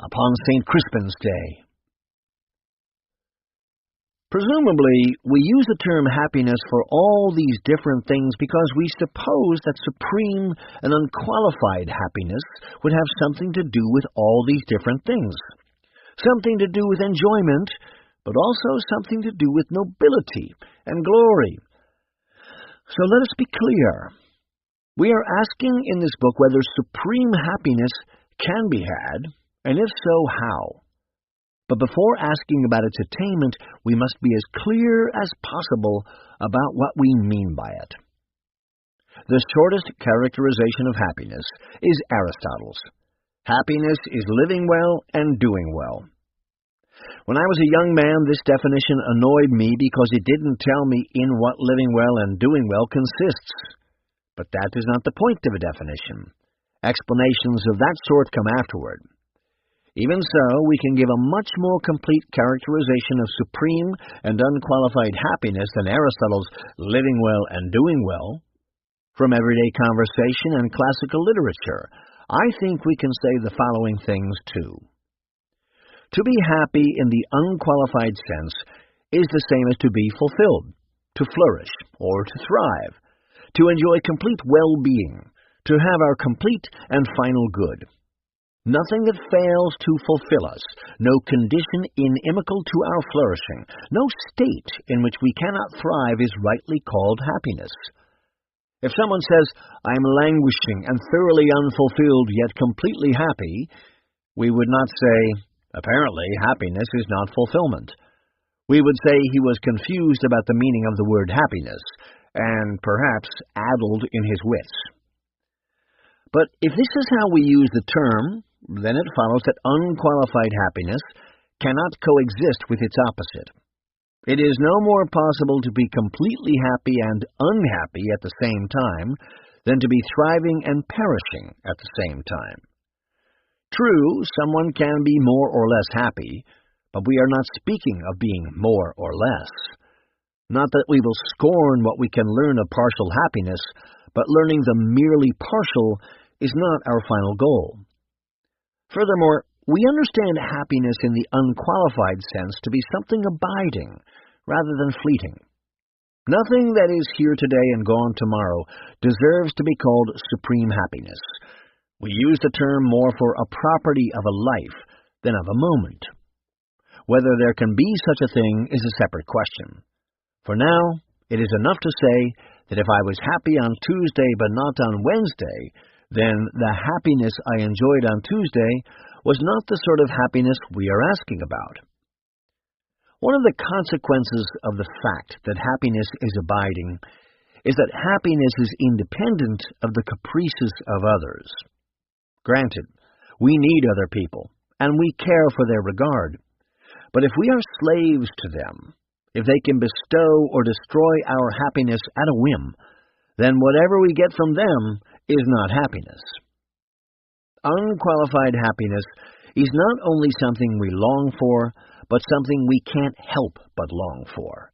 upon St. Crispin's day. Presumably, we use the term happiness for all these different things because we suppose that supreme and unqualified happiness would have something to do with all these different things. Something to do with enjoyment, but also something to do with nobility and glory. So let us be clear. We are asking in this book whether supreme happiness can be had, and if so, how. But before asking about its attainment, we must be as clear as possible about what we mean by it. The shortest characterization of happiness is Aristotle's. Happiness is living well and doing well. When I was a young man, this definition annoyed me because it didn't tell me in what living well and doing well consists. But that is not the point of a definition. Explanations of that sort come afterward. Even so, we can give a much more complete characterization of supreme and unqualified happiness than Aristotle's living well and doing well. From everyday conversation and classical literature, I think we can say the following things too. To be happy in the unqualified sense is the same as to be fulfilled, to flourish, or to thrive, to enjoy complete well-being, to have our complete and final good. Nothing that fails to fulfill us, no condition inimical to our flourishing, no state in which we cannot thrive is rightly called happiness. If someone says, I am languishing and thoroughly unfulfilled yet completely happy, we would not say, apparently happiness is not fulfillment. We would say he was confused about the meaning of the word happiness, and perhaps addled in his wits. But if this is how we use the term, then it follows that unqualified happiness cannot coexist with its opposite. It is no more possible to be completely happy and unhappy at the same time than to be thriving and perishing at the same time. True, someone can be more or less happy, but we are not speaking of being more or less. Not that we will scorn what we can learn of partial happiness, but learning the merely partial is not our final goal. Furthermore, we understand happiness in the unqualified sense to be something abiding, rather than fleeting. Nothing that is here today and gone tomorrow deserves to be called supreme happiness. We use the term more for a property of a life than of a moment. Whether there can be such a thing is a separate question. For now, it is enough to say that if I was happy on Tuesday but not on Wednesday, then the happiness I enjoyed on Tuesday was not the sort of happiness we are asking about. One of the consequences of the fact that happiness is abiding is that happiness is independent of the caprices of others. Granted, we need other people, and we care for their regard. But if we are slaves to them, if they can bestow or destroy our happiness at a whim, then whatever we get from them is not happiness. Unqualified happiness is not only something we long for, but something we can't help but long for.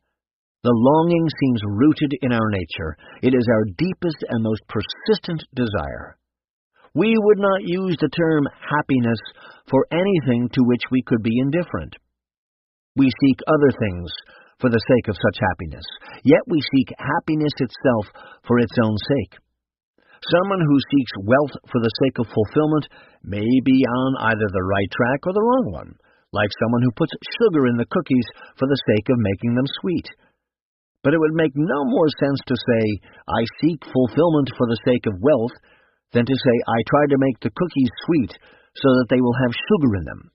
The longing seems rooted in our nature. It is our deepest and most persistent desire. We would not use the term happiness for anything to which we could be indifferent. We seek other things for the sake of such happiness, yet we seek happiness itself for its own sake. Someone who seeks wealth for the sake of fulfillment may be on either the right track or the wrong one, like someone who puts sugar in the cookies for the sake of making them sweet. But it would make no more sense to say, I seek fulfillment for the sake of wealth, than to say, I try to make the cookies sweet so that they will have sugar in them.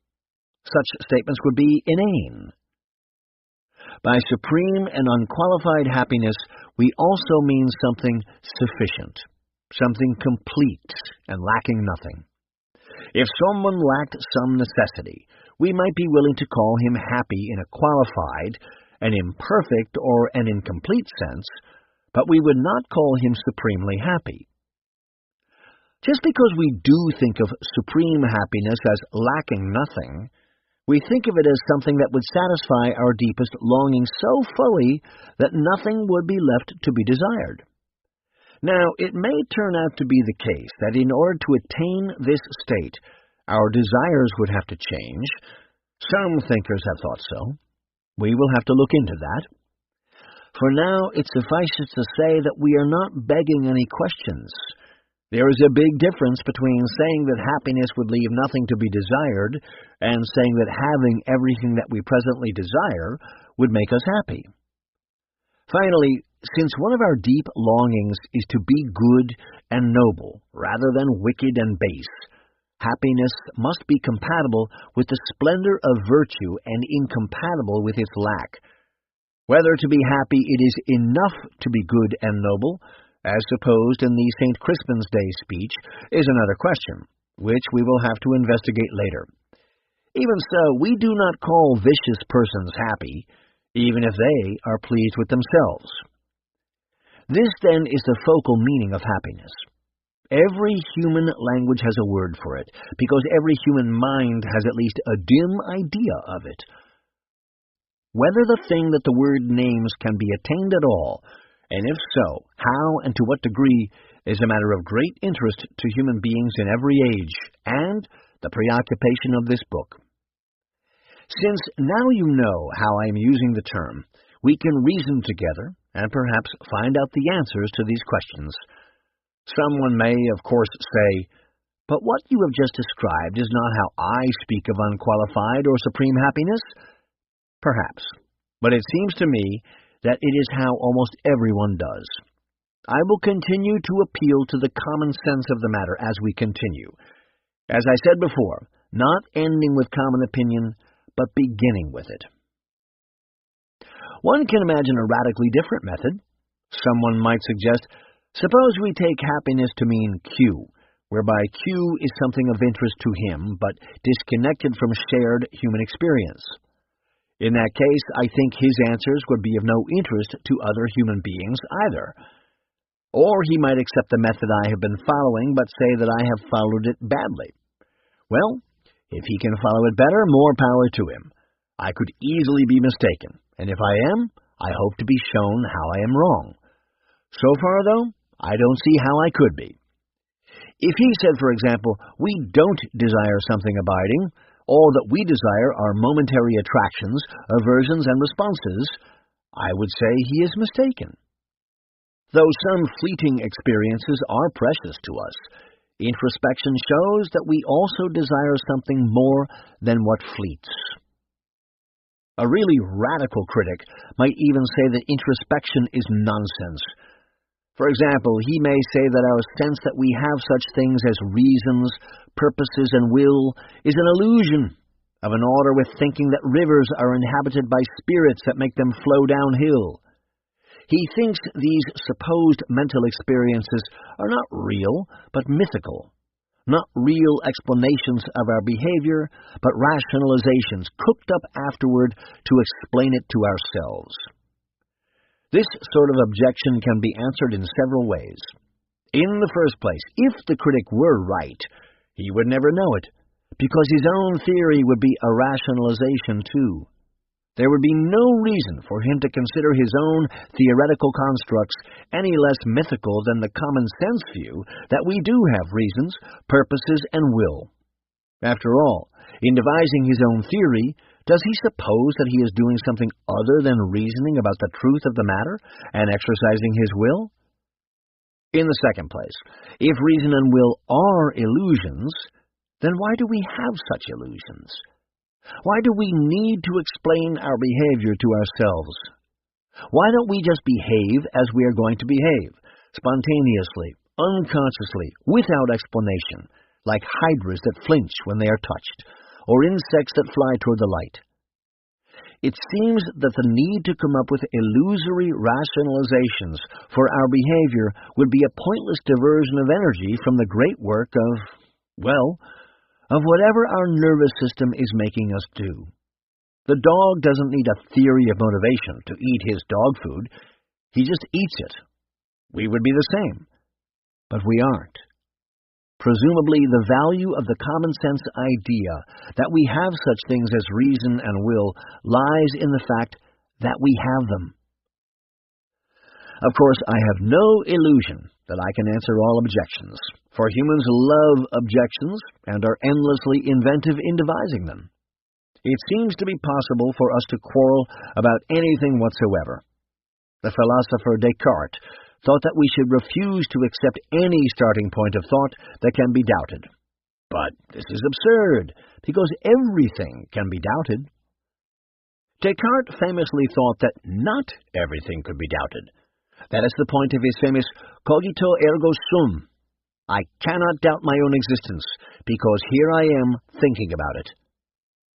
Such statements would be inane. By supreme and unqualified happiness, we also mean something sufficient, something complete and lacking nothing. If someone lacked some necessity, we might be willing to call him happy in a qualified, an imperfect, or an incomplete sense, but we would not call him supremely happy. Just because we do think of supreme happiness as lacking nothing, we think of it as something that would satisfy our deepest longing so fully that nothing would be left to be desired. Now, it may turn out to be the case that in order to attain this state, our desires would have to change. Some thinkers have thought so. We will have to look into that. For now, it suffices to say that we are not begging any questions. There is a big difference between saying that happiness would leave nothing to be desired and saying that having everything that we presently desire would make us happy. Finally, since one of our deep longings is to be good and noble rather than wicked and base, happiness must be compatible with the splendor of virtue and incompatible with its lack. Whether to be happy it is enough to be good and noble, as supposed in the St. Crispin's Day speech, is another question, which we will have to investigate later. Even so, we do not call vicious persons happy, even if they are pleased with themselves. This, then, is the focal meaning of happiness. Every human language has a word for it, because every human mind has at least a dim idea of it. Whether the thing that the word names can be attained at all, and if so, how and to what degree, is a matter of great interest to human beings in every age, and the preoccupation of this book. Since now you know how I am using the term, we can reason together and perhaps find out the answers to these questions. Someone may, of course, say, but what you have just described is not how I speak of unqualified or supreme happiness. Perhaps, but it seems to me that it is how almost everyone does. I will continue to appeal to the common sense of the matter as we continue. As I said before, not ending with common opinion, but beginning with it. One can imagine a radically different method. Someone might suggest, suppose we take happiness to mean Q, whereby Q is something of interest to him, but disconnected from shared human experience. In that case, I think his answers would be of no interest to other human beings either. Or he might accept the method I have been following, but say that I have followed it badly. Well, if he can follow it better, more power to him. I could easily be mistaken, and if I am, I hope to be shown how I am wrong. So far, though, I don't see how I could be. If he said, for example, we don't desire something abiding, all that we desire are momentary attractions, aversions, and responses, I would say he is mistaken. Though some fleeting experiences are precious to us, introspection shows that we also desire something more than what fleets. A really radical critic might even say that introspection is nonsense. For example, he may say that our sense that we have such things as reasons, purposes, and will is an illusion of an order with thinking that rivers are inhabited by spirits that make them flow downhill. He thinks these supposed mental experiences are not real, but mythical, not real explanations of our behavior, but rationalizations cooked up afterward to explain it to ourselves. This sort of objection can be answered in several ways. In the first place, if the critic were right, he would never know it, because his own theory would be a rationalization too. There would be no reason for him to consider his own theoretical constructs any less mythical than the common-sense view that we do have reasons, purposes, and will. After all, in devising his own theory, does he suppose that he is doing something other than reasoning about the truth of the matter and exercising his will? In the second place, if reason and will are illusions, then why do we have such illusions? Why do we need to explain our behavior to ourselves? Why don't we just behave as we are going to behave, spontaneously, unconsciously, without explanation, like hydras that flinch when they are touched, or insects that fly toward the light? It seems that the need to come up with illusory rationalizations for our behavior would be a pointless diversion of energy from the great work of whatever our nervous system is making us do. The dog doesn't need a theory of motivation to eat his dog food. He just eats it. We would be the same. But we aren't. Presumably, the value of the common-sense idea that we have such things as reason and will lies in the fact that we have them. Of course, I have no illusion that I can answer all objections, for humans love objections and are endlessly inventive in devising them. It seems to be possible for us to quarrel about anything whatsoever. The philosopher Descartes thought that we should refuse to accept any starting point of thought that can be doubted. But this is absurd, because everything can be doubted. Descartes famously thought that not everything could be doubted. That is the point of his famous cogito ergo sum. I cannot doubt my own existence, because here I am thinking about it.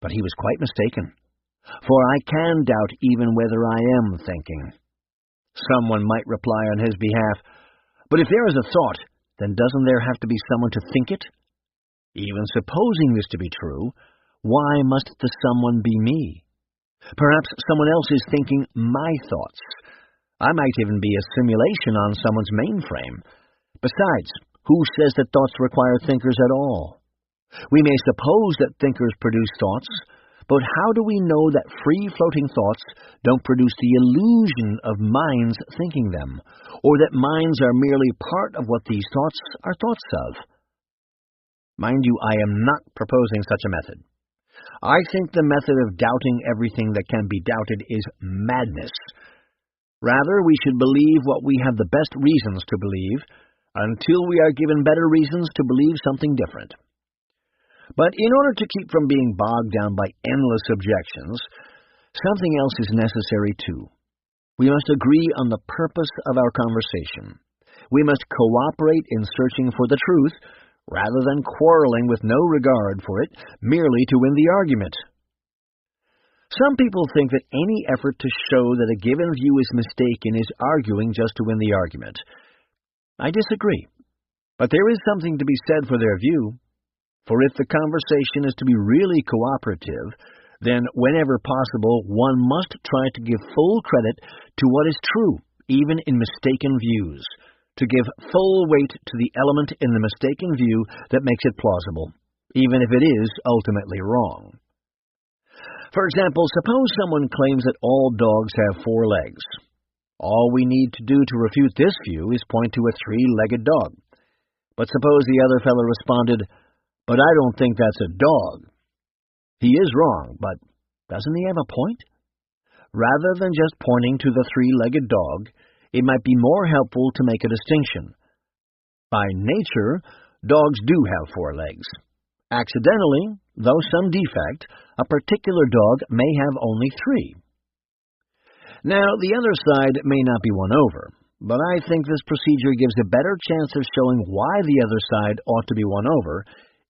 But he was quite mistaken, for I can doubt even whether I am thinking. Someone might reply on his behalf, but if there is a thought, then doesn't there have to be someone to think it? Even supposing this to be true, why must the someone be me? Perhaps someone else is thinking my thoughts. I might even be a simulation on someone's mainframe. Besides, who says that thoughts require thinkers at all? We may suppose that thinkers produce thoughts, but how do we know that free-floating thoughts don't produce the illusion of minds thinking them, or that minds are merely part of what these thoughts are thoughts of? Mind you, I am not proposing such a method. I think the method of doubting everything that can be doubted is madness. Rather, we should believe what we have the best reasons to believe, until we are given better reasons to believe something different. But in order to keep from being bogged down by endless objections, something else is necessary too. We must agree on the purpose of our conversation. We must cooperate in searching for the truth, rather than quarreling with no regard for it, merely to win the argument. Some people think that any effort to show that a given view is mistaken is arguing just to win the argument. I disagree, but there is something to be said for their view. For if the conversation is to be really cooperative, then whenever possible one must try to give full credit to what is true, even in mistaken views, to give full weight to the element in the mistaken view that makes it plausible, even if it is ultimately wrong. For example, suppose someone claims that all dogs have 4 legs. All we need to do to refute this view is point to a 3-legged dog. But suppose the other fellow responded, "But I don't think that's a dog." He is wrong, but doesn't he have a point? Rather than just pointing to the three-legged dog, it might be more helpful to make a distinction. By nature, dogs do have 4 legs. Accidentally, though some defect, a particular dog may have only 3. Now, the other side may not be won over, but I think this procedure gives a better chance of showing why the other side ought to be won over,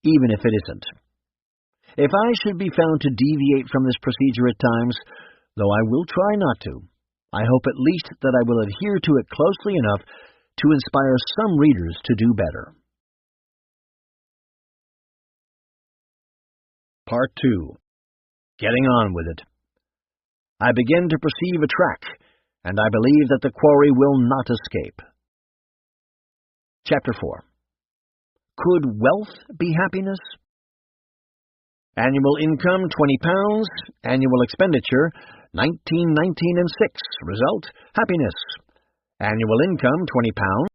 even if it isn't. If I should be found to deviate from this procedure at times, though I will try not to, I hope at least that I will adhere to it closely enough to inspire some readers to do better. Part 2. Getting on with it. I begin to perceive a track, and I believe that the quarry will not escape. Chapter 4. Could wealth be happiness? Annual income, £20. Annual expenditure, 19, 19, and 6. Result, happiness. Annual income, £20.